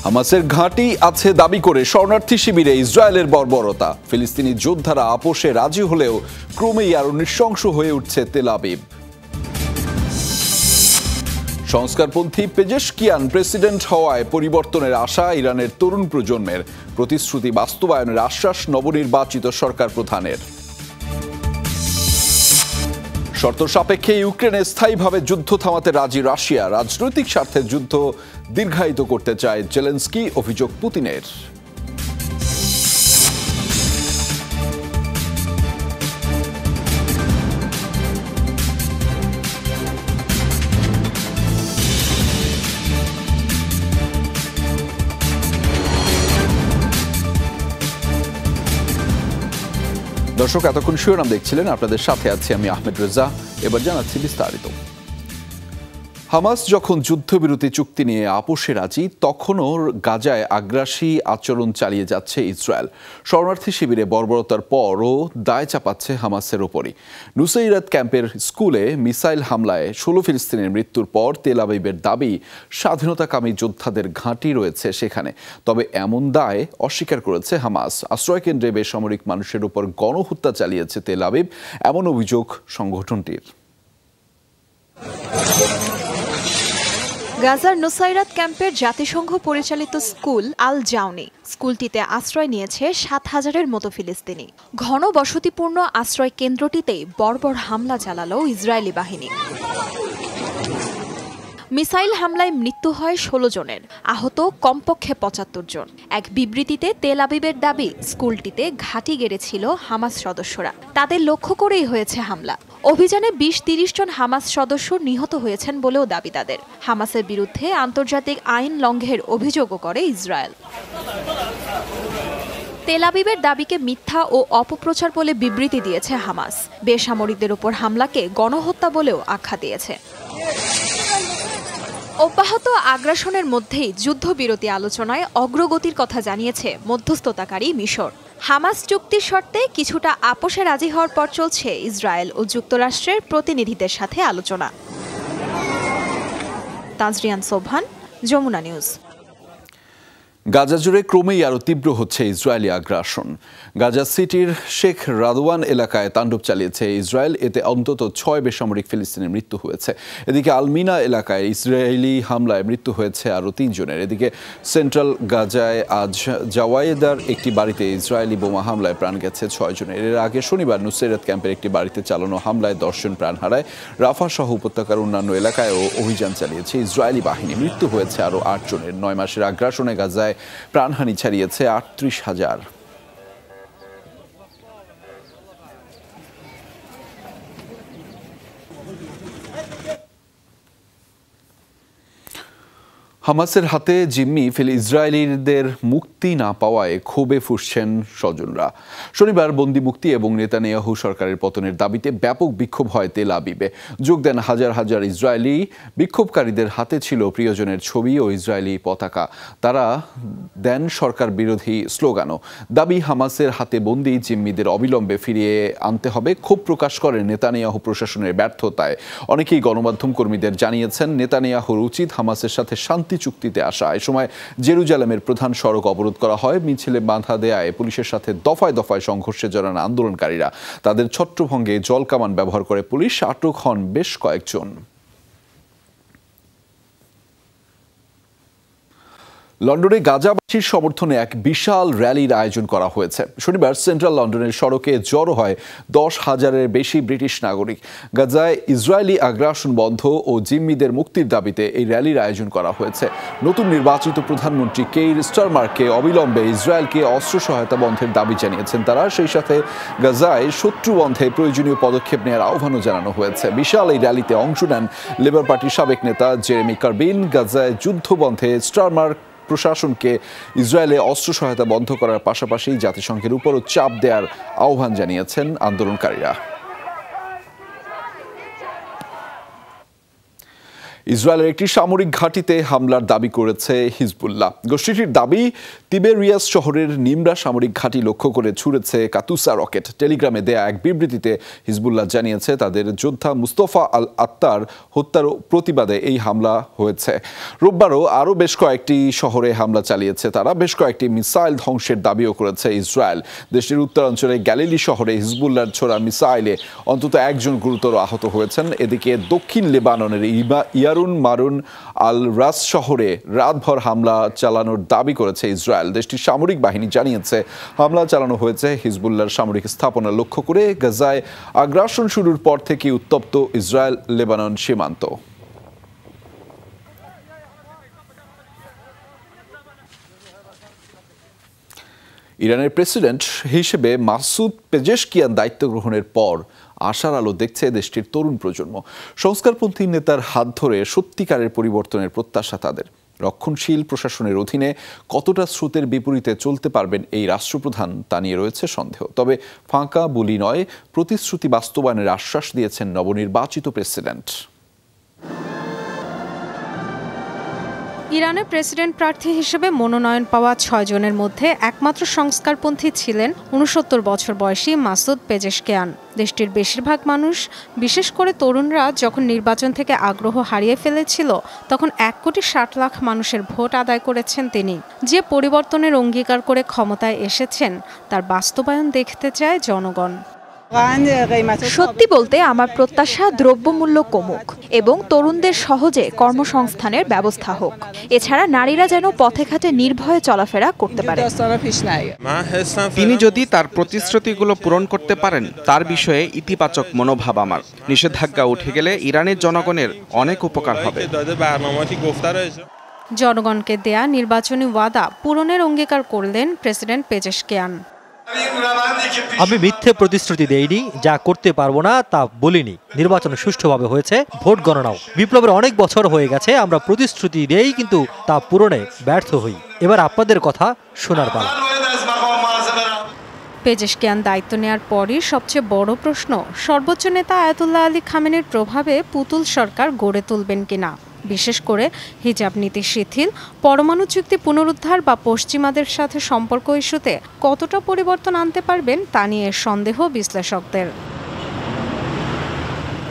হামাসের ঘাঁটি আছে দাবি করে শরণার্থী শিবিরে ইসরায়েলের বর্বরতা। ফিলিস্তিনি যোদ্ধারা আপোষে রাজি হলেও ক্রমেই আরো নৃশংস হয়ে উঠছে তেল আবিব। সংস্কারপন্থী পেজেশকিয়ান প্রেসিডেন্ট হওয়ায় পরিবর্তনের আশা ইরানের তরুণ প্রজন্মের। প্রতিশ্রুতি বাস্তবায়নের আশ্বাস নবনির্বাচিত সরকার প্রধানের। শর্ত সাপেক্ষে ইউক্রেনে স্থায়ীভাবে যুদ্ধ থামাতে রাজি রাশিয়া। রাজনৈতিক স্বার্থে যুদ্ধ দীর্ঘায়িত করতে চায় জেলেনস্কি, অভিযোগ পুতিনের। দর্শক, এতক্ষণ শিরোনাম দেখছিলেন, আপনাদের সাথে আছি আমি আহমেদ রেজা। এবার জানাচ্ছি বিস্তারিত। হামাস যখন যুদ্ধবিরতি চুক্তি নিয়ে আপোষে রাজি, তখনও গাজায় আগ্রাসী আচরণ চালিয়ে যাচ্ছে ইসরায়েল। শরণার্থী শিবিরে বর্বরতার পরও দায় চাপাচ্ছে হামাসের ওপরই। নুসাইরাত ক্যাম্পের স্কুলে মিসাইল হামলায় 16 ফিলিস্তিনের মৃত্যুর পর তেল আবিবের দাবি স্বাধীনতাকামী যোদ্ধাদের ঘাঁটি রয়েছে সেখানে। তবে এমন দায় অস্বীকার করেছে হামাস। আশ্রয়কেন্দ্রে বেসামরিক মানুষের উপর গণহত্যা চালিয়েছে তেল আবিব, এমন অভিযোগ সংগঠনটির। গাজার নুসাইরাত ক্যাম্পের জাতিসংঘ পরিচালিত স্কুল আল জাউনি। স্কুলটিতে আশ্রয় নিয়েছে 7,000-এর মতো ফিলিস্তিনি। ঘন বসতিপূর্ণ আশ্রয় কেন্দ্রটিতেই বর্বর হামলা চালালো ইসরায়েলি বাহিনী। মিসাইল হামলায় মৃত্যু হয় 16 জনের, আহত কমপক্ষে 75 জন। এক বিবৃতিতে তেল আবিবের দাবি, স্কুলটিতে ঘাঁটি গেড়েছিল হামাস সদস্যরা, তাদের লক্ষ্য করেই হয়েছে হামলা। অভিযানে 20-30 জন হামাস সদস্য নিহত হয়েছেন বলেও দাবি তাদের। হামাসের বিরুদ্ধে আন্তর্জাতিক আইন লঙ্ঘনের অভিযোগও করে ইসরায়েল। তেল আবিবের দাবিকে মিথ্যা ও অপপ্রচার বলে বিবৃতি দিয়েছে হামাস। বেসামরিকদের উপর হামলাকে গণহত্যা বলেও আখ্যা দিয়েছে। অব্যাহত আগ্রাসনের মধ্যেই যুদ্ধবিরতি আলোচনায় অগ্রগতির কথা জানিয়েছে মধ্যস্থতাকারী মিশর। হামাস চুক্তির শর্তে কিছুটা আপোষে রাজি হওয়ার পর চলছে ইসরায়েল ও যুক্তরাষ্ট্রের প্রতিনিধিদের সাথে আলোচনা। তাজরিয়ান সোবহান, যমুনা নিউজ। গাজা জুড়ে ক্রমেই আরও তীব্র হচ্ছে ইসরায়েলি আগ্রাসন। গাজা সিটির শেখ রাদওয়ান এলাকায় তাণ্ডব চালিয়েছে ইসরায়েল। এতে অন্তত 6 বেসামরিক ফিলিস্তিনের মৃত্যু হয়েছে। এদিকে আলমিনা এলাকায় ইসরায়েলি হামলায় মৃত্যু হয়েছে আরও 3 জনের। এদিকে সেন্ট্রাল গাজায় আজ জাওয়ায়েদার একটি বাড়িতে ইসরায়েলি বোমা হামলায় প্রাণ গেছে 6 জনের। এর আগে শনিবার নুসাইরাত ক্যাম্পের একটি বাড়িতে চালানো হামলায় 10 জন প্রাণ হারায়। রাফা সহ উপত্যকার অন্যান্য এলাকায়ও অভিযান চালিয়েছে ইসরায়েলি বাহিনী। মৃত্যু হয়েছে আরও 8 জনের। 9 মাসের আগ্রাসনে গাজায় প্রাণহানি ছাড়িয়েছে 38,000। হামাসের হাতে জিম্মি ইসরায়েলিদের মুক্তি না পাওয়ায় ক্ষোভে ফুঁসছেন স্বজনরা। শনিবার বন্দি মুক্তি এবং নেতানিয়াহু সরকারের পতনের দাবিতে ব্যাপক বিক্ষোভ হয় তেল আবিবে। যোগ দেন হাজার হাজার ইসরায়েলি। বিক্ষোভকারীদের হাতে ছিল প্রিয়জনের ছবি ও ইসরায়েলি পতাকা। তারা দেন সরকার বিরোধী স্লোগানও। দাবি, হামাসের হাতে বন্দি জিম্মিদের অবিলম্বে ফিরিয়ে আনতে হবে। ক্ষোভ প্রকাশ করেন নেতানিয়াহু প্রশাসনের ব্যর্থতায়। অনেকেই গণমাধ্যম কর্মীদের জানিয়েছেন, নেতানিয়াহুর উচিত হামাসের সাথে শান্তি চুক্তিতে আসা। এ সময় জেরুজালেমের প্রধান সড়ক অবরোধ করা হয়। মিছিলে বাধা দেয়ায় পুলিশের সাথে দফায় দফায় সংঘর্ষে জড়ান আন্দোলনকারীরা। তাদের ছত্রভঙ্গে জলকামান ব্যবহার করে পুলিশ। আটক হন বেশ কয়েকজন। লন্ডনে গাজাবাসীর সমর্থনে এক বিশাল র্যালির আয়োজন করা হয়েছে। শনিবার সেন্ট্রাল লন্ডনের সড়কে জড়ো হয় 10,000-এর বেশি ব্রিটিশ নাগরিক। গাজায় ইসরায়েলি আগ্রাসন বন্ধ ও জিম্মিদের মুক্তির দাবিতে এই র্যালির আয়োজন করা হয়েছে। নতুন নির্বাচিত প্রধানমন্ত্রী কেইর স্টারমারকে অবিলম্বে ইসরায়েলকে অস্ত্র সহায়তা বন্ধের দাবি জানিয়েছেন তারা। সেই সাথে গাজায় শত্রু বন্ধে প্রয়োজনীয় পদক্ষেপ নেওয়ার আহ্বানও জানানো হয়েছে। বিশাল এই র্যালিতে অংশ নেন লেবার পার্টির সাবেক নেতা জেরেমি কারবিন। গাজায় যুদ্ধ বন্ধে স্টারমার প্রশাসনকে ইসরায়েলে অস্ত্র সহায়তা বন্ধ করার পাশাপাশি জাতিসংঘের উপরও চাপ দেওয়ার আহ্বান জানিয়েছেন আন্দোলনকারীরা। ইসরায়েলের একটি সামরিক ঘাঁটিতে হামলার দাবি করেছে হিজবুল্লাহ। গোষ্ঠীটির দাবি, তিবেরিয়াস শহরের নিমরা সামরিক ঘাঁটি লক্ষ্য করে ছুড়েছে কাতুসা রকেট। টেলিগ্রামে দেয়া এক বিবৃতিতে হিজবুল্লাহ জানিয়েছে তাদের যোদ্ধা মুস্তফা আল আত্তার হত্যার প্রতিবাদে এই হামলা হয়েছে। রোববারও আরও বেশ কয়েকটি শহরে হামলা চালিয়েছে তারা। বেশ কয়েকটি মিসাইল ধ্বংসের দাবিও করেছে ইসরায়েল। দেশটির উত্তরাঞ্চলে গ্যালিলি শহরে হিজবুল্লাহর ছোড়া মিসাইলে অন্তত একজন গুরুতর আহত হয়েছেন। এদিকে দক্ষিণ লেবাননের ইয়ারুন মারুন আল রাস শহরে রাতভর হামলা চালানোর দাবি করেছে ইসরায়েল। দেশটির সামরিক বাহিনী জানিয়েছে হামলা চালানো হয়েছে হিজবুল্লাহর সামরিক স্থাপনা লক্ষ্য করে। গাজায় আগ্রাসন শুরুর পর থেকে উত্তপ্ত ইসরায়েল লেবানন সীমান্ত। ইরানের প্রেসিডেন্ট হিসেবে মাসুদ পেজেশকিয়ান দায়িত্ব গ্রহণের পর আশার আলো দেখছে দেশটির তরুণ প্রজন্ম। সংস্কারপন্থী নেতার হাত ধরে সত্যিকারের পরিবর্তনের প্রত্যাশা তাদের। রক্ষণশীল প্রশাসনের অধীনে কতটা স্রোতের বিপরীতে চলতে পারবেন এই রাষ্ট্রপ্রধান তা নিয়ে রয়েছে সন্দেহ। তবে ফাঁকা বুলি নয়, প্রতিশ্রুতি বাস্তবায়নের আশ্বাস দিয়েছেন নবনির্বাচিত প্রেসিডেন্ট। ইরানের প্রেসিডেন্ট প্রার্থী হিসেবে মনোনয়ন পাওয়া ৬ জনের মধ্যে একমাত্র সংস্কারপন্থী ছিলেন ৬৯ বছর বয়সী মাসুদ পেজেশকিয়ান। দেশটির বেশিরভাগ মানুষ, বিশেষ করে তরুণরা, যখন নির্বাচন থেকে আগ্রহ হারিয়ে ফেলেছিল তখন ১,৬০,০০,০০০ মানুষের ভোট আদায় করেছেন তিনি। যে পরিবর্তনের অঙ্গীকার করে ক্ষমতায় এসেছেন তার বাস্তবায়ন দেখতে চায় জনগণ। সত্যি বলতে আমার প্রত্যাশা দ্রব্যমূল্য কমুক এবং তরুণদের সহজে কর্মসংস্থানের ব্যবস্থা হোক। এছাড়া নারীরা যেন পথে ঘাটে নির্ভয়ে চলাফেরা করতে পারে। তিনি যদি তার প্রতিশ্রুতিগুলো পূরণ করতে পারেন তার বিষয়ে ইতিবাচক মনোভাব আমার। নিষেধাজ্ঞা উঠে গেলে ইরানের জনগণের অনেক উপকার হবে। জনগণকে দেয়া নির্বাচনী ওয়াদা পূরণের অঙ্গীকার করলেন প্রেসিডেন্ট পেজেশকিয়ান। আমি মিথ্যে প্রতিশ্রুতি দেইনি, যা করতে পারবো না তা বলিনি। নির্বাচন সুষ্ঠুভাবে হয়েছে, ভোট গণনাও। বিপ্লবের অনেক বছর হয়ে গেছে, আমরা প্রতিশ্রুতি দেই কিন্তু তা পূরণে ব্যর্থ হই। এবার আপনাদের কথা শোনার পালা। পেজেশকিয়ান দায়িত্ব নেয়ার পরই সবচেয়ে বড় প্রশ্ন, সর্বোচ্চ নেতা আয়াতুল্লাহ আলী খামেনির প্রভাবে পুতুল সরকার গড়ে তুলবেন কিনা। বিশেষ করে হিজাব নীতি শিথিল, পরমাণু চুক্তি পুনরুদ্ধার বা পশ্চিমাদের সাথে সম্পর্ক ইস্যুতে কতটা পরিবর্তন আনতে পারবেন তা নিয়ে সন্দেহ বিশ্লেষকদের।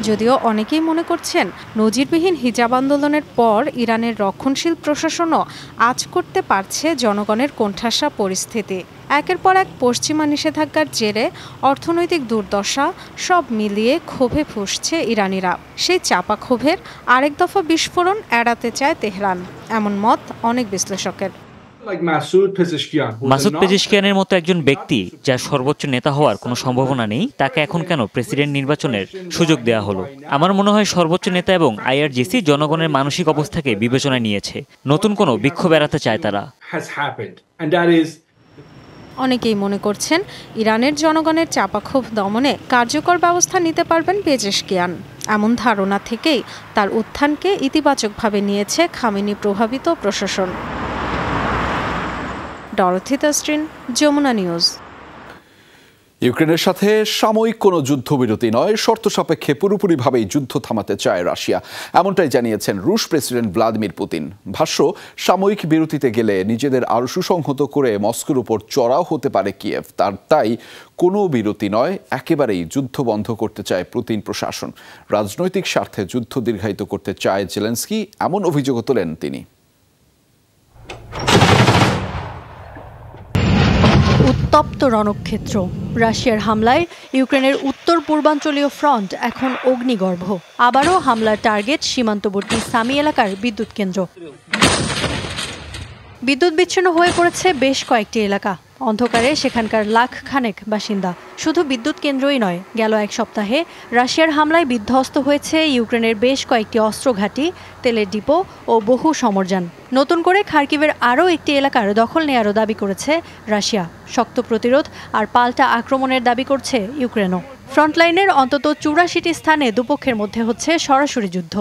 যদিও অনেকেই মনে করছেন নজিরবিহীন হিজাব আন্দোলনের পর ইরানের রক্ষণশীল প্রশাসনও আঁচ করতে পারছে জনগণের কোণঠাসা পরিস্থিতি। একের পর এক পশ্চিমা নিষেধাজ্ঞার জেরে অর্থনৈতিক দুর্দশা, সব মিলিয়ে ক্ষোভে ফুঁসছে ইরানিরা। সেই চাপা ক্ষোভের আরেক দফা বিস্ফোরণ এড়াতে চায় তেহরান, এমন মত অনেক বিশ্লেষকের। মাসুদ পেজেশকিয়ানের মতো একজন ব্যক্তি যার সর্বোচ্চ নেতা হওয়ার কোনো সম্ভাবনা নেই, তাকে এখন কেন প্রেসিডেন্ট নির্বাচনের সুযোগ দেওয়া হলো? আমার মনে হয় সর্বোচ্চ নেতা এবং আইআরজিসি জনগণের মানসিক অবস্থাকে বিবেচনায় নিয়েছে। নতুন কোনো বিক্ষোভ এড়াতে চায় তারা। অনেকেই মনে করছেন ইরানের জনগণের চাপাক্ষোভ দমনে কার্যকর ব্যবস্থা নিতে পারবেন পেজেশকিয়ান। এমন ধারণা থেকেই তার উত্থানকে ইতিবাচকভাবে নিয়েছে খামেনি প্রভাবিত প্রশাসন। Dorothy Tasrin, Jamuna news. ইউক্রেনের সাথে সাময়িক কোনো যুদ্ধবিরতি নয়, শর্ত সাপেক্ষে পুরোপুরিভাবেই যুদ্ধ থামাতে চায় রাশিয়া, এমনটাই জানিয়েছেন রুশ প্রেসিডেন্ট ভ্লাদিমির পুতিন। ভাষ্য, সাময়িক বিরতিতে গেলে নিজেদের আরও সুসংহত করে মস্কোর উপর চড়াও হতে পারে কিয়েভ। তাই কোনো বিরতি নয়, একেবারেই যুদ্ধ বন্ধ করতে চায় পুতিন প্রশাসন। রাজনৈতিক স্বার্থে যুদ্ধ দীর্ঘায়িত করতে চায় জেলেনস্কি, এমন অভিযোগও তোলেন তিনি। উত্তপ্ত রণক্ষেত্র। রাশিয়ার হামলায় ইউক্রেনের উত্তর পূর্বাঞ্চলীয় ফ্রন্ট এখন অগ্নিগর্ভ। আবারও হামলার টার্গেট সীমান্তবর্তী সামি এলাকার বিদ্যুৎ কেন্দ্র। বিদ্যুৎ বিচ্ছিন্ন হয়ে পড়েছে বেশ কয়েকটি এলাকা। অন্ধকারে সেখানকার লাখ খানেক বাসিন্দা। শুধু বিদ্যুৎ কেন্দ্রই নয়, গেল এক সপ্তাহে রাশিয়ার হামলায় বিধ্বস্ত হয়েছে ইউক্রেনের বেশ কয়েকটি অস্ত্রঘাঁটি, তেলের ডিপো ও বহু সমরযান। নতুন করে খার্কিভের আরও একটি এলাকার দখল নেয়ারও দাবি করেছে রাশিয়া। শক্ত প্রতিরোধ আর পাল্টা আক্রমণের দাবি করছে ইউক্রেনও। ফ্রন্টলাইনের অন্তত ৮৪টি স্থানে দুপক্ষের মধ্যে হচ্ছে সরাসরি যুদ্ধ।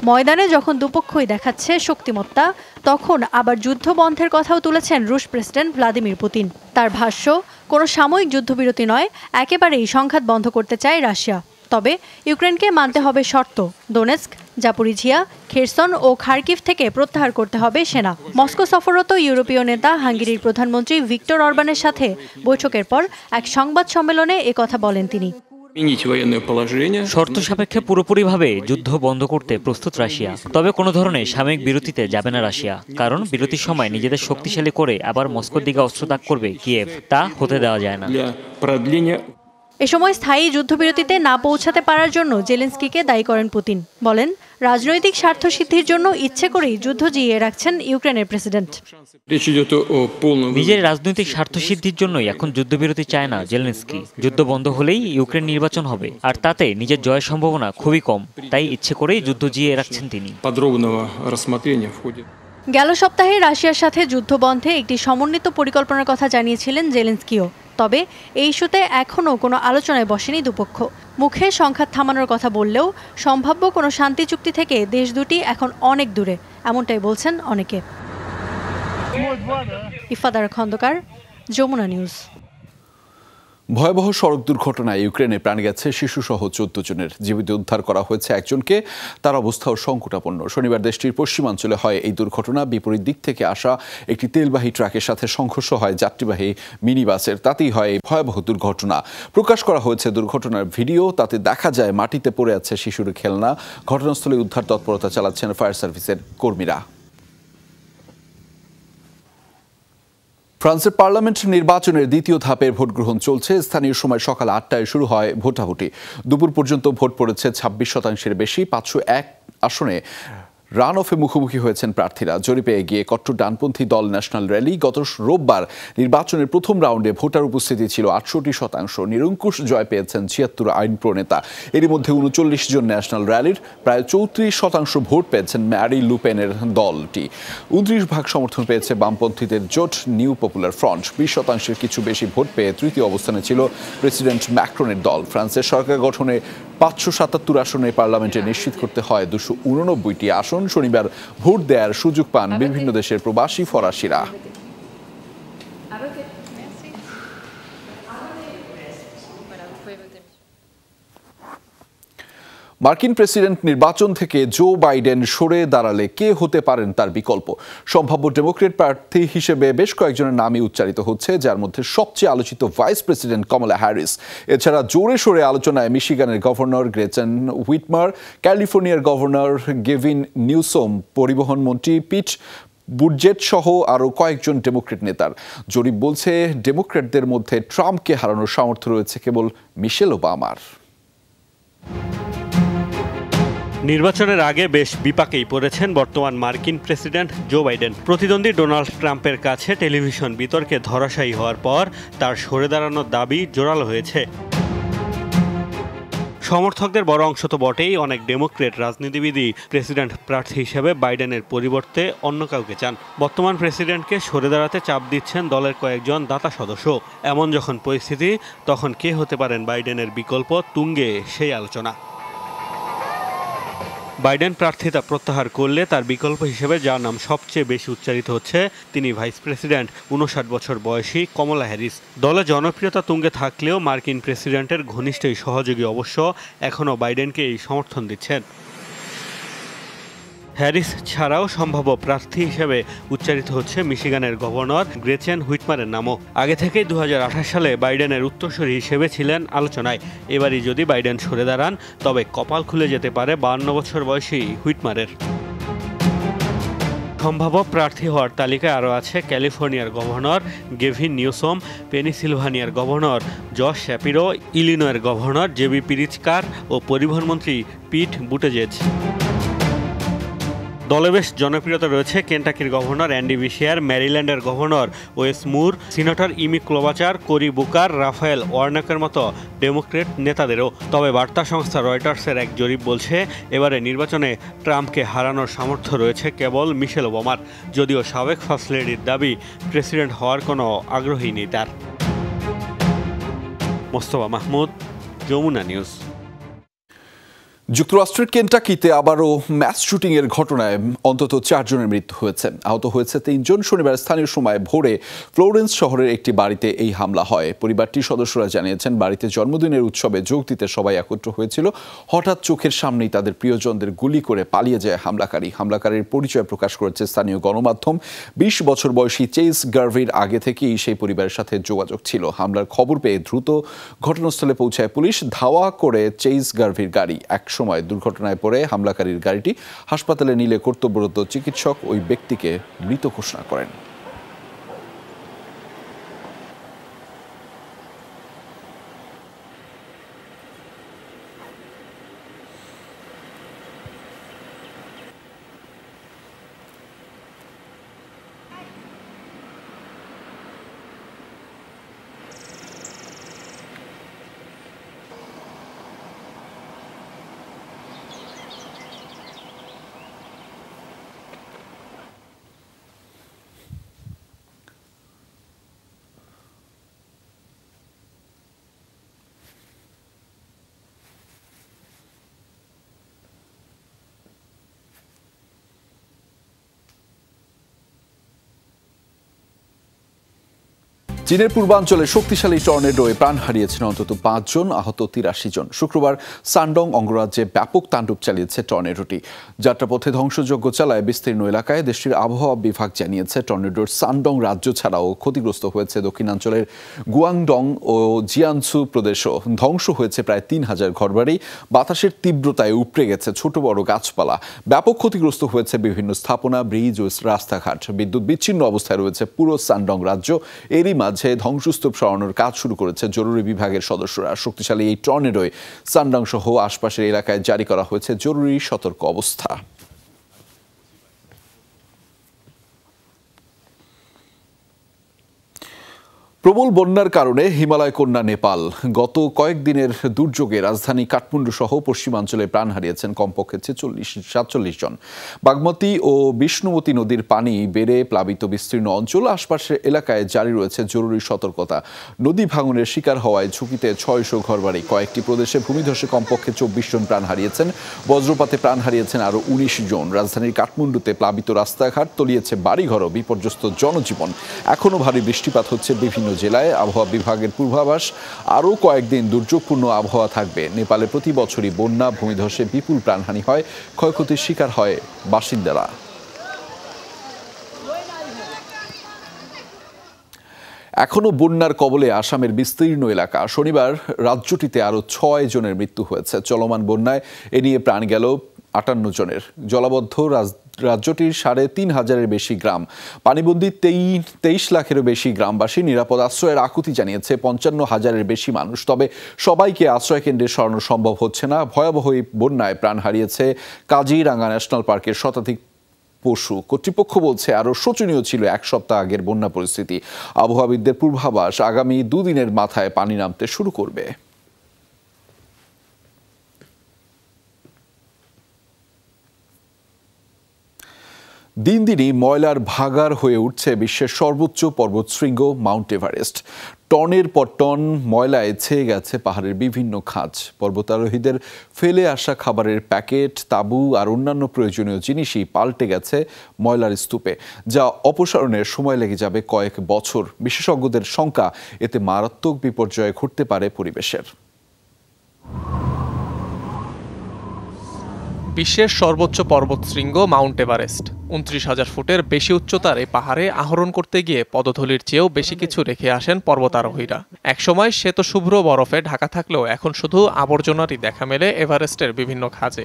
ময়দানে যখন দুপক্ষই দেখাচ্ছে শক্তিমত্তা, তখন আবার যুদ্ধ বন্ধের কথাও তুলেছেন রুশ প্রেসিডেন্ট ভ্লাদিমির পুতিন। তার ভাষ্য, কোনো সাময়িক যুদ্ধবিরতি নয়, একেবারেই সংঘাত বন্ধ করতে চায় রাশিয়া। তবে ইউক্রেনকে মানতে হবে শর্ত, দোনেস্ক, জাপোরিঝিয়া, খেরসন ও খার্কিভ থেকে প্রত্যাহার করতে হবে সেনা। মস্কো সফররত ইউরোপীয় নেতা হাঙ্গেরির প্রধানমন্ত্রী ভিক্টর অরবানের সাথে বৈঠকের পর এক সংবাদ সম্মেলনে একথা বলেন তিনি। শর্ত সাপেক্ষে পুরোপুরিভাবে যুদ্ধ বন্ধ করতে প্রস্তুত রাশিয়া, তবে কোনো ধরনের সাময়িক বিরতিতে যাবে না রাশিয়া, কারণ বিরতির সময় নিজেদের শক্তিশালী করে আবার মস্কোর দিকে অস্ত্র তাক করবে কিয়েভ, তা হতে দেওয়া যায় না। এ সময় স্থায়ী যুদ্ধবিরতিতে না পৌঁছাতে পারার জন্য জেলেনস্কিকে দায়ী করেন পুতিন। বলেন, রাজনৈতিক স্বার্থ সিদ্ধির জন্য ইচ্ছে করেই যুদ্ধ জিইয়ে রাখছেন ইউক্রেনের প্রেসিডেন্ট। নিজের রাজনৈতিক স্বার্থ সিদ্ধির জন্যই এখন যুদ্ধবিরতি চায় না জেলেনস্কি। যুদ্ধ বন্ধ হলেই ইউক্রেন নির্বাচন হবে, আর তাতে নিজের জয়ের সম্ভাবনা খুবই কম, তাই ইচ্ছে করেই যুদ্ধ জিইয়ে রাখছেন তিনি। গেল সপ্তাহে রাশিয়ার সাথে যুদ্ধ বন্ধে একটি সমন্বিত পরিকল্পনার কথা জানিয়েছিলেন জেলেনস্কিও। তবে এই ইস্যুতে এখনও কোনো আলোচনায় বসেনি দুপক্ষ। মুখে সংঘাত থামানোর কথা বললেও সম্ভাব্য কোনো শান্তি চুক্তি থেকে দেশ দুটি এখন অনেক দূরে, এমনটাই বলছেন অনেকে। ইফাদার খন্দকার, যমুনা নিউজ। ভয়াবহ সড়ক দুর্ঘটনায় ইউক্রেনে প্রাণ গেছে শিশুসহ 14 জনের। জীবিত উদ্ধার করা হয়েছে একজনকে, তার অবস্থাও সংকটাপন্ন। শনিবার দেশটির পশ্চিমাঞ্চলে হয় এই দুর্ঘটনা। বিপরীত দিক থেকে আসা একটি তেলবাহী ট্রাকের সাথে সংঘর্ষ হয় যাত্রীবাহী মিনি বাসের, তাতেই হয় এই ভয়াবহ দুর্ঘটনা। প্রকাশ করা হয়েছে দুর্ঘটনার ভিডিও, তাতে দেখা যায় মাটিতে পড়ে আছে শিশুর খেলনা। ঘটনাস্থলে উদ্ধার তৎপরতা চালাচ্ছেন ফায়ার সার্ভিসের কর্মীরা। ফ্রান্সের পার্লামেন্ট নির্বাচনের দ্বিতীয় ধাপের ভোট গ্রহণ চলছে। স্থানীয় সময় সকাল 8টায় শুরু হয় ভোটাভুটি। দুপুর পর্যন্ত ভোট পড়েছে 26% বেশি। 501 আসনে রান অফে মুখোমুখি হয়েছেন প্রার্থীরা। জরিপে এগিয়ে কট্টর ডানপন্থী দল ন্যাশনাল র্যালি। গত রোববার নির্বাচনের প্রথম রাউন্ডে ভোটার উপস্থিতি ছিল 68%। নিরঙ্কুশ জয় পেয়েছেন 76 আইন প্রণেতা। এরই মধ্যে 39 জন ন্যাশনাল র্যালির প্রায় 34% ভোট পেয়েছেন ম্যারি লুপেনের দলটি। 29% সমর্থন পেয়েছে বামপন্থীদের জোট নিউ পপুলার ফ্রন্ট। 20% কিছু বেশি ভোট পেয়ে তৃতীয় অবস্থানে ছিল প্রেসিডেন্ট ম্যাক্রনের দল। ফ্রান্সের সরকার গঠনে 577 আসনে পার্লামেন্টে নিশ্চিত করতে হয় 289টি আসন। শনিবার ভোট দেওয়ার সুযোগ পান বিভিন্ন দেশের প্রবাসী ফরাসিরা। মার্কিন প্রেসিডেন্ট নির্বাচন থেকে জো বাইডেন সরে দাঁড়ালে কে হতে পারেন তার বিকল্প? সম্ভাব্য ডেমোক্রেট প্রার্থী হিসেবে বেশ কয়েকজনের নামই উচ্চারিত হচ্ছে, যার মধ্যে সবচেয়ে আলোচিত ভাইস প্রেসিডেন্ট কমলা হ্যারিস। এছাড়া জোরে সোরে আলোচনায় মিশিগানের গভর্নর গ্রেচেন হুইটমার, ক্যালিফোর্নিয়ার গভর্নর গেভিন নিউসোম, পরিবহন মন্ত্রী পিট বুটজেট সহ আরও কয়েকজন ডেমোক্রেট নেতার। জরিপ বলছে ডেমোক্রেটদের মধ্যে ট্রাম্পকে হারানোর সামর্থ্য রয়েছে কেবল মিশেল ওবামার। নির্বাচনের আগে বেশ বিপাকেই পড়েছেন বর্তমান মার্কিন প্রেসিডেন্ট জো বাইডেন। প্রতিদ্বন্দ্বী ডোনাল্ড ট্রাম্পের কাছে টেলিভিশন বিতর্কে ধরাশায়ী হওয়ার পর তার সরে দাঁড়ানোর দাবি জোরালো হয়েছে। সমর্থকদের বড় অংশ তো বটেই, অনেক ডেমোক্রেট রাজনীতিবিদই প্রেসিডেন্ট প্রার্থী হিসেবে বাইডেনের পরিবর্তে অন্য কাউকে চান। বর্তমান প্রেসিডেন্টকে সরে দাঁড়াতে চাপ দিচ্ছেন দলের কয়েকজন দাতা সদস্য। এমন যখন পরিস্থিতি, তখন কে হতে পারেন বাইডেনের বিকল্প, তুঙ্গে সেই আলোচনা। বাইডেন প্রার্থিতা প্রত্যাহার করলে তার বিকল্প হিসেবে যার নাম সবচেয়ে বেশি উচ্চারিত হচ্ছে, তিনি ভাইস প্রেসিডেন্ট 59 বছর বয়সী কমলা হ্যারিস। দলে জনপ্রিয়তা তুঙ্গে থাকলেও মার্কিন প্রেসিডেন্টের ঘনিষ্ঠ এই সহযোগী অবশ্য এখনও বাইডেনকে এই সমর্থন দিচ্ছেন। হ্যারিস ছাড়াও সম্ভাব্য প্রার্থী হিসেবে উচ্চারিত হচ্ছে মিশিগানের গভর্নর গ্রেচেন হুইটমারের নামও। আগে থেকেই 2028 সালে বাইডেনের উত্তরসূরি হিসেবে ছিলেন আলোচনায়। এবারই যদি বাইডেন সরে দাঁড়ান, তবে কপাল খুলে যেতে পারে 52 বছর বয়সী হুইটমারের। সম্ভাব্য প্রার্থী হওয়ার তালিকায় আরও আছে ক্যালিফোর্নিয়ার গভর্নর গেভিন নিউসোম, পেনিসিলভানিয়ার গভর্নর জশ শ্যাপিরো, ইলিনয়ের গভর্নর জেবি প্রিৎজকার ও পরিবহনমন্ত্রী পিট বুটেজেজ। দলে বেশ জনপ্রিয়তা রয়েছে কেন্টাকির গভর্নর অ্যান্ডি বিশিয়ার, ম্যারিল্যান্ডের governor Wes Moore, senator Amy Klobuchar, Cory Booker, Raphael ওয়ার্নকের মতো ডেমোক্রেট নেতাদেরও। তবে বার্তা সংস্থা রয়টার্সের এক জরিপ বলছে, এবারে নির্বাচনে ট্রাম্পকে হারানোর সামর্থ্য রয়েছে কেবল মিশেল ওবামার। যদিও সাবেক ফার্স্ট লেডির দাবি, প্রেসিডেন্ট হওয়ার কোনো আগ্রহী নেই তার। মোস্তফা মাহমুদ, যমুনা নিউজ। যুক্তরাষ্ট্রের কেন্টাকিতে আবারও ম্যাস শুটিংয়ের ঘটনায় অন্তত 4 জনের মৃত্যু হয়েছে। আহত হয়েছে 3 জন। শনিবার স্থানীয় সময় ভোরে ফ্লোরেন্স শহরের একটি বাড়িতে এই হামলা হয়। পরিবারটির সদস্যরা জানিয়েছেন, বাড়িতে জন্মদিনের উৎসবে যোগ দিতে সবাই একত্র হয়েছিল। হঠাৎ চোখের সামনেই তাদের প্রিয়জনদের গুলি করে পালিয়ে যায় হামলাকারী। হামলাকারীর পরিচয় প্রকাশ করেছে স্থানীয় গণমাধ্যম। 20 বছর বয়সী চেইস গার্ভির আগে থেকেই সেই পরিবারের সাথে যোগাযোগ ছিল। হামলার খবর পেয়ে দ্রুত ঘটনাস্থলে পৌঁছায় পুলিশ। ধাওয়া করে চেইস গার্ভির গাড়ি। সময় দুর্ঘটনায় পড়ে হামলাকারীর গাড়িটি হাসপাতালে নিলে কর্তব্যরত চিকিৎসক ওই ব্যক্তিকে মৃত ঘোষণা করেন। চীনের পূর্বাঞ্চলে শক্তিশালী টর্নেডোয় প্রাণ হারিয়েছেন অন্তত 5 জন, আহত 83 জন। শুক্রবার সানডং অঙ্গরাজ্যে ব্যাপক তাণ্ডব চালিয়েছে টর্নেডোটি। যাত্রাপথে ধ্বংসযজ্ঞ চালায় বিস্তীর্ণ এলাকায়। দেশটির আবহাওয়া বিভাগ জানিয়েছে, টর্নেডোর সানডং রাজ্য ছাড়াও ক্ষতিগ্রস্ত হয়েছে দক্ষিণাঞ্চলের গুয়াংডং ও জিয়ানসু প্রদেশও। ধ্বংস হয়েছে প্রায় 3000 ঘরবাড়ি। বাতাসের তীব্রতায় উপড়ে গেছে ছোট বড় গাছপালা। ব্যাপক ক্ষতিগ্রস্ত হয়েছে বিভিন্ন স্থাপনা, ব্রিজ ও রাস্তাঘাট। বিদ্যুৎ বিচ্ছিন্ন অবস্থায় রয়েছে পুরো সানডং রাজ্য। এরই মাঝে ধ্বংসস্তূপ সরানোর কাজ শুরু করেছে জরুরি বিভাগের সদস্যরা। শক্তিশালী এই টর্নেডোয় সানডং সহ আশপাশের এলাকায় জারি করা হয়েছে জরুরি সতর্ক অবস্থা। প্রবল বন্যার কারণে হিমালয় কন্যা নেপাল। গত কয়েকদিনের দুর্যোগে রাজধানী কাঠমান্ডু সহ পশ্চিমাঞ্চলে প্রাণ হারিয়েছেন কমপক্ষে 47 জন। বাগমতী ও বিষ্ণুমতী নদীর পানি বেড়ে প্লাবিত বিস্তীর্ণ অঞ্চল। আশপাশের এলাকায় জারি রয়েছে জরুরি সতর্কতা। নদী ভাঙনের শিকার হওয়ায় ঝুঁকিতে 600 ঘরবাড়ি। কয়েকটি প্রদেশে ভূমিধসে কমপক্ষে 24 জন প্রাণ হারিয়েছেন। বজ্রপাতে প্রাণ হারিয়েছেন আরও 19 জন। রাজধানীর কাঠমান্ডুতে প্লাবিত রাস্তাঘাট, তলিয়েছে বাড়িঘর, বিপর্যস্ত জনজীবন। এখনও ভারী বৃষ্টিপাত হচ্ছে বিভিন্ন জেলায়। আবহাওয়া বিভাগের পূর্বাভাস, আরও কয়েকদিন দুর্যোগপূর্ণ আবহাওয়া থাকবে। নেপালে প্রতি বছরই বন্যা, ভূমিধসে বিপুল প্রাণহানি হয়, ক্ষয়ক্ষতির শিকার হয় বাসিন্দারা। এখনও বন্যার কবলে আসামের বিস্তীর্ণ এলাকা। শনিবার রাজ্যটিতে আরও 6 জনের মৃত্যু হয়েছে। চলমান বন্যায় এ নিয়ে প্রাণ গেল 58 জনের। জলাবদ্ধ রাজ্যটির 3500-এর বেশি গ্রাম। পানিবন্দী 23 লাখেরও বেশি গ্রামবাসী। নিরাপদ আশ্রয়ের আকুতি জানিয়েছে 55,000-এর বেশি মানুষ। তবে সবাইকে আশ্রয় কেন্দ্রে সরানো সম্ভব হচ্ছে না। ভয়াবহ এই বন্যায় প্রাণ হারিয়েছে কাজিরাঙ্গা ন্যাশনাল পার্কের শতাধিক পশু। কর্তৃপক্ষ বলছে, আরও শোচনীয় ছিল 1 সপ্তাহ আগের বন্যা পরিস্থিতি। আবহাওয়াবিদদের পূর্বাভাস, আগামী 2 দিনের মাথায় পানি নামতে শুরু করবে। দিন দিনই ময়লার ভাগাড় হয়ে উঠছে বিশ্বের সর্বোচ্চ পর্বতশৃঙ্গ মাউন্ট এভারেস্ট। টনের পর টন ময়লায় ছেয়ে গেছে পাহাড়ের বিভিন্ন খাঁজ। পর্বতারোহীদের ফেলে আসা খাবারের প্যাকেট, তাঁবু আর অন্যান্য প্রয়োজনীয় জিনিসই পাল্টে গেছে ময়লার স্তূপে, যা অপসারণের সময় লেগে যাবে কয়েক বছর। বিশেষজ্ঞদের শঙ্কা, এতে মারাত্মক বিপর্যয় ঘটতে পারে পরিবেশের। বিশ্বের সর্বোচ্চ পর্বতশৃঙ্গ মাউন্ট এভারেস্ট 29,000 ফুটের বেশি উচ্চতার এই পাহাড়ে আরোহণ করতে গিয়ে পদধূলির চেয়েও বেশি কিছু রেখে আসেন পর্বতারোহীরা। একসময় শ্বেতশুভ্র বরফে ঢাকা থাকলেও এখন শুধু আবর্জনারই দেখা মেলে এভারেস্টের বিভিন্ন খাঁজে।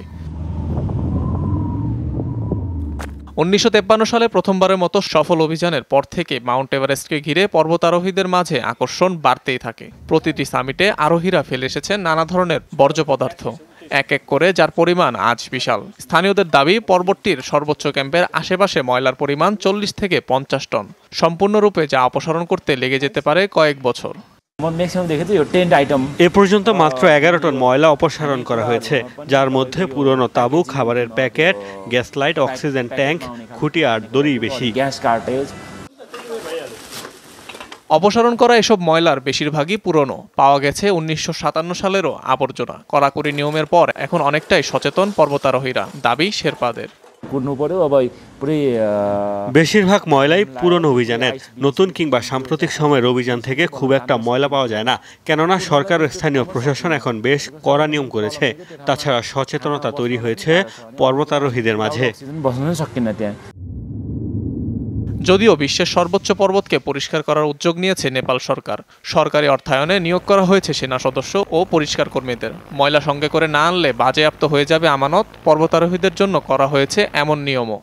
1953 সালে প্রথমবারের মতো সফল অভিযানের পর থেকে মাউন্ট এভারেস্টকে ঘিরে পর্বতারোহীদের মাঝে আকর্ষণ বাড়তেই থাকে। প্রতিটি সামিটে আরোহীরা ফেলে এসেছেন নানা ধরনের বর্জ্য পদার্থ, এক এক করে যার পরিমাণ আজ বিশাল। স্থানীয়দের দাবি, পর্বতটির সর্বোচ্চ ক্যাম্পের আশেপাশে ময়লার পরিমাণ 40 থেকে 50 টন। সম্পূর্ণরূপে যা অপসারণ করতে লেগে যেতে পারে কয়েক বছর। এ পর্যন্ত মাত্র 11 টন ময়লা অপসারণ করা হয়েছে, যার মধ্যে পুরনো তাঁবু, খাবারের packet, gas light, oxygen tank, খুঁটি আর দড়ি বেশি। অপসারণ করা এসব ময়লার বেশিরভাগই পুরনো, পাওয়া গেছে 1957 সালেরও আবর্জনা। কড়াকড়ি নিয়মের পর এখন অনেকটাই সচেতন পর্বতারোহীরা, দাবি শেরপাদের। বেশিরভাগ ময়লাই পুরনো অভিযানের, নতুন কিংবা সাম্প্রতিক সময়ের অভিযান থেকে খুব একটা ময়লা পাওয়া যায় না, কেননা সরকার ও স্থানীয় প্রশাসন এখন বেশ কড়া নিয়ম করেছে। তাছাড়া সচেতনতা তৈরি হয়েছে পর্বতারোহীদের মাঝে। যদিও বিশ্বের সর্বোচ্চ পর্বতকে পরিষ্কার করার উদ্যোগ নিয়েছে নেপাল সরকার। সরকারি অর্থায়নে নিয়োগ করা হয়েছে সেনা সদস্য ও পরিষ্কার কর্মীদের। ময়লা সঙ্গে করে না আনলে বাজেয়াপ্ত হয়ে যাবে আমানত। পর্বতারোহীদের জন্য করা হয়েছে এমন নিয়মও।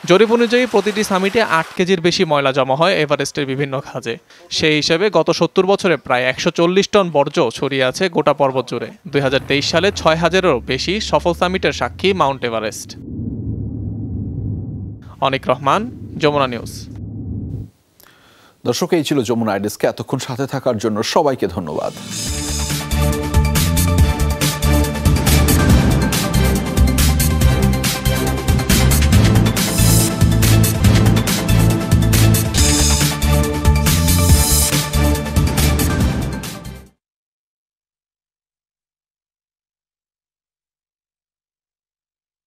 জরিপ অনুযায়ী প্রতিটি সামিটে 8 কেজির বেশি ময়লা জমা হয় এভারেস্টের বিভিন্ন খাঁজে। সেই হিসেবে গত 70 বছরে প্রায় 140 টন বর্জ্য ছড়িয়ে আছে গোটা পর্বত জুড়ে। 2023 সালে 6000-এরও বেশি সফল সামিটের সাক্ষী মাউন্ট এভারেস্ট। অনিক রহমান, যমুনা নিউজ। দর্শক, এই ছিল যমুনা আইডেস্কে। এতক্ষণ সাথে থাকার জন্য সবাইকে ধন্যবাদ।